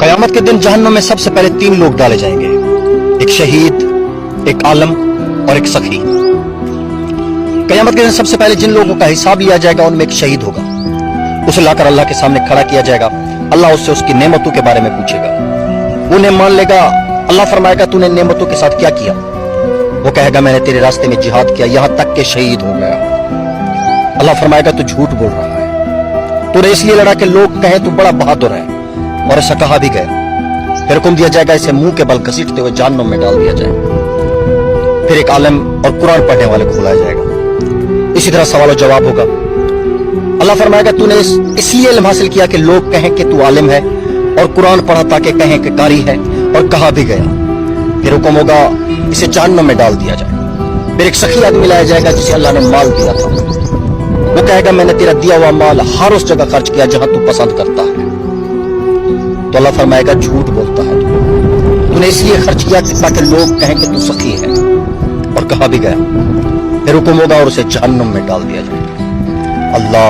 क़यामत के दिन जहन्नुम में सबसे पहले 3 लोग डाले जाएंगे, एक शहीद, एक आलम और एक सखी। क़यामत के दिन सबसे पहले जिन लोगों का हिसाब लिया जाएगा उनमें एक शहीद होगा। उसे लाकर अल्लाह के सामने खड़ा किया जाएगा। अल्लाह उससे उसकी नेमतों के बारे में पूछेगा। वो ने मान लेगा। अल्लाह फरमाएगा तूने नेमतों के साथ क्या किया? वो कहेगा मैंने तेरे रास्ते में जिहाद किया, यहां तक के शहीद हो गया। अल्लाह फरमाएगा तू झूठ बोल रहा है, तूने इसलिए लड़ा कि लोग कहें तू बड़ा बहादुर है, और ऐसा कहा भी गया। फिर हुक्म दिया जाएगा इसे मुंह के बल घसीटते हुए जहन्नुम में डाल दिया जाए। फिर एक आलिम और कुरान पढ़ने वाले को बुलाया जाएगा। इसी तरह सवाल और जवाब होगा। अल्लाह फरमाएगा तूने इसलिए इल्म हासिल किया कि लोग कहें कि तू आलिम है, और कुरान पढ़ा ताकि कहें कि कारी है, और कहा भी गया। फिर हुक्म होगा इसे जहन्नुम में डाल दिया जाए। फिर एक सखी आदमी लाया जाएगा जिसे अल्लाह ने माल दिया था। वो कहेगा मैंने तेरा दिया हुआ माल हर उस जगह खर्च किया जहां तू पसंद करता है। तो अल्लाह फरमाएगा झूठ बोलता है, तूने इसलिए खर्च किया ताकि लोग कहें कि तू सखी है, और कहा भी गया। फिर हुक्म होगा और उसे जहन्नुम में डाल दिया जाएगा। अल्लाह